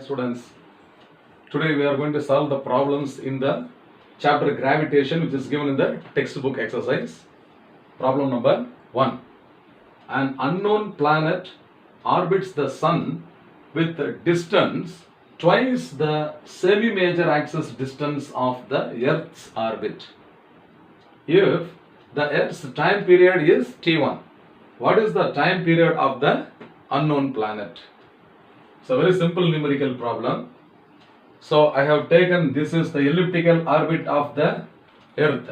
Students, today we are going to solve the problems in the chapter gravitation, which is given in the textbook exercise. Problem number 1. An unknown planet orbits the sun with a distance twice the semi-major axis distance of the Earth's orbit. If the Earth's time period is T1, what is the time period of the unknown planet? It's a very simple numerical problem. So I have taken, this is the elliptical orbit of the Earth.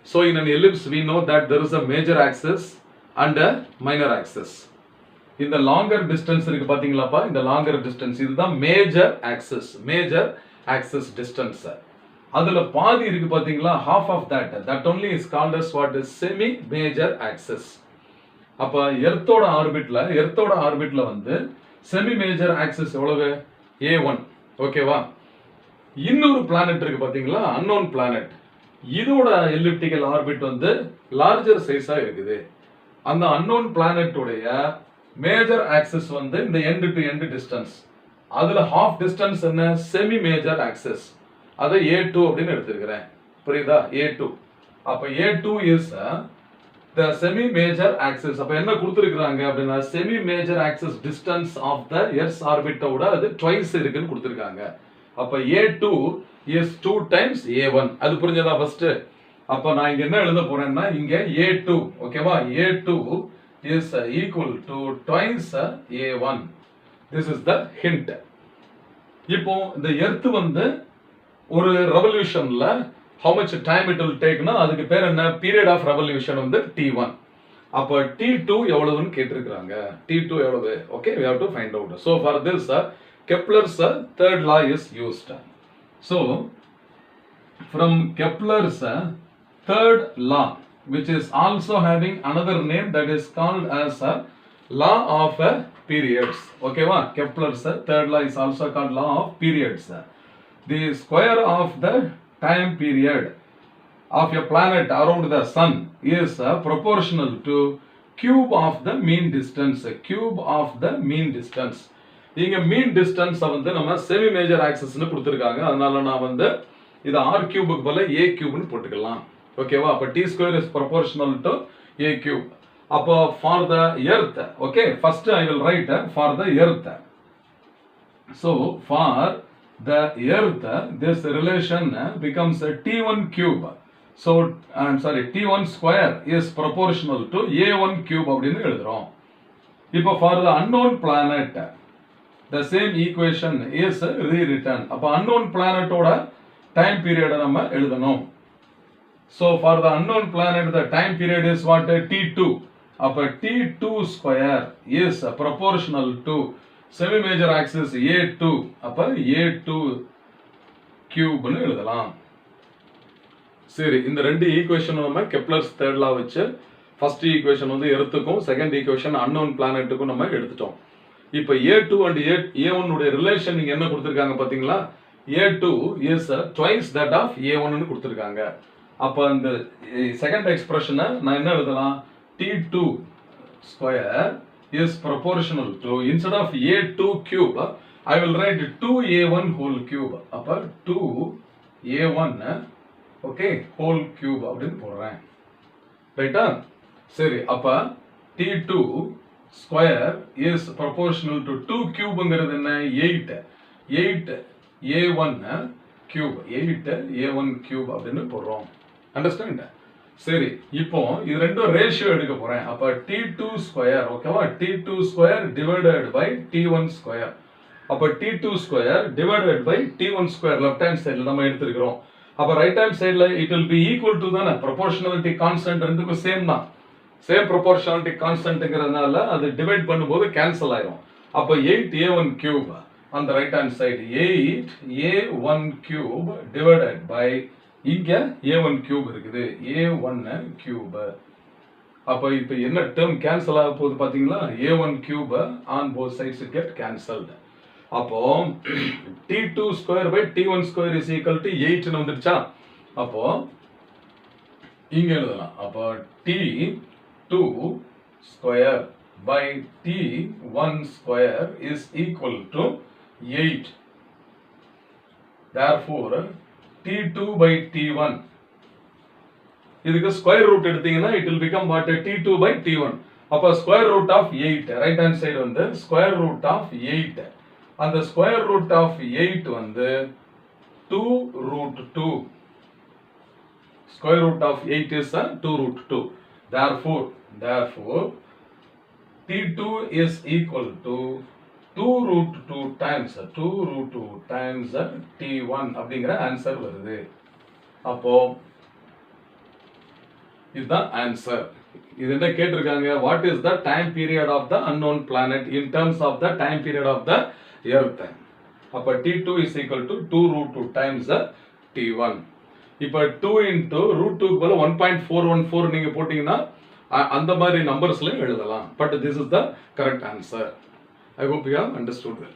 So in an ellipse we know that there is a major axis and a minor axis. In the longer distance in the longer distance is the major axis distance. Adula paadi irukku pathingala, half of that only is called as what is semi major axis. Appa earth oda orbit la வந்து semi major axis எவ்வளவு A1, ஓகேவா? இன்னொரு planet இருக்கு பாத்தீங்களா, unknown planet. இதோட elliptical orbit வந்து larger size-ஆ இருக்குது. அந்த unknown planet உடைய major axis வந்து இந்த end to end distance. அதுல half distance என்ன? semi major axis. அதை A2 அப்படின்னு எடுத்துக்கிறேன். புரியுதா? A2. அப்ப A2 is the semi major axis. அப்ப என்ன கொடுத்திருக்காங்க அப்படினா semi major axis distance of the Earth's orbit ஓட அது twice இருக்குன்னு கொடுத்திருக்காங்க. அப்ப A2 is 2 times A1. அது புரிஞ்சதா first? அப்ப நான் இங்க என்ன எழுத போறேன்னா இங்க A2, ஓகேவா? A2 is equal to twice A1. This is the hint. இப்போ இந்த Earth வந்து ஒரு revolutionல how much time it will take na adukku per enna period of revolution வந்து t1. அப்ப t2 எவ்வளவுன்னு கேட்டிருக்காங்க. t2 எவ்வளவு? Okay, we have to find out. So for this Kepler's third law is used. So from Kepler's third law, which is also having another name that is called as law of periods. Okay va? Kepler's third law is also called law of periods. The square of the time period of a planet around the sun is proportional to cube of the mean distance. Cube of the mean distance. இங்க mean distance வந்து நம்ம semi major axis னு கொடுத்திருக்காங்க. அதனால நான் வந்து இத r cube க்கு பதிலா a cube னு போட்டுக்கலாம். ஓகேவா? அப்ப t square is proportional to a cube. அப்ப for the earth, okay, first I will write for the earth. So for the earth, this relation becomes t1 cube. So I'm sorry, t1 square is proportional to a1 cube அப்படினு எழுதுறோம். இப்போ for the unknown planet, the same equation is rewritten. அப்ப unknown planet ஓட time period நம்ம எழுதணும். So for the unknown planet, the time period is what? t2. அப்ப t2 square is proportional to semi major axis A2. அப்ப A2 cube னு எழுதலாம். சரி, இந்த ரெண்டு ஈக்குவேஷன் நம்ம கெப்லர்ஸ் தேர்ட் லா வச்சு ஃபர்ஸ்ட் ஈக்குவேஷன் வந்து எர்த்துக்கும் செகண்ட் ஈக்குவேஷன் அன்னோன் பிளானட்டுக்கும் நம்ம எடுத்துட்டோம். இப்போ A2 and A1 உடைய ரிலேஷன் நீங்க என்ன கொடுத்திருக்காங்க பாத்தீங்களா? A2 is twice that of A1 னு கொடுத்திருக்காங்க. அப்ப அந்த செகண்ட் எக்ஸ்பிரஷனை நான் என்ன எழுதலாம்? T2 square is proportional to, instead of A2 cube, I will write 2A1 whole cube. அப்ப 2A1 okay whole cube அப்படினு போடுறேன். ரைட்டா? சரி, அப்ப T2 square is proportional to 2 cubeங்கிறது என்ன? 8A1 cube. 8A1 cube அப்படினு போடுறோம். அண்டர்ஸ்டாண்ட்? சரி, இப்போ இது ரெண்டும் ரேஷியோ எடுக்க போறேன். அப்ப t2 ஸ்கொயர், ஓகேவா? t2 square divided by t1 square. அப்ப t2 square divided by t1 square left hand சைடுல நம்ம எடுத்துக்கிறோம். அப்ப ரைட் ஹேண்ட் சைடுல it will be equal to தான proportionality constant ரெண்டுக்கும் சேம் தான். சேம் proportionality constantங்கிறதுனால அது டிவைட் பண்ணும்போது கேன்சல் ஆயிடும். அப்ப 8a1 cube on the right hand side, 8a1 cube divided by இங்க a1 cube இருக்குது, a1 cube. அப்ப இப்ப என்ன term cancel ஆக போகுது பாத்தீங்களா? a1 cube on both sides get cancelled. அப்போ t2 square by t1 square is equal to 8 னு வந்துருச்சா? அப்போ இங்க எழுதலாம். அப்போ t2 square by t1 square is equal to 8. Therefore, T2 by T1. இதுக்கு ஸ்கொயர் ரூட் எடுத்தீங்கன்னா it will become what? T2 by T1. அப்ப square root of 8 right hand side வந்து ஸ்கொயர் ரூட் ஆஃப் 8. அந்த ஸ்கொயர் ரூட் ஆஃப் 8 வந்து 2 root 2. Square root of 8 is 2 root 2. Therefore, T2 is equal to 2 root 2 times T1 அப்படிங்கிற answer வருது. அப்போ இதுதான் answer. இது என்ன கேட்டிருக்காங்க? What is the time period of the unknown planet in terms of the time period of the earth. அப்ப T2 is equal to 2 root 2 times T1. இப்போ 2 into root 2 க்கு பதிலா 1.414 நீங்க போட்டீங்கன்னா அந்த மாதிரி நம்பர்ஸ்லயும் எழுதலாம். But this is the correct answer. I hope you have understood well.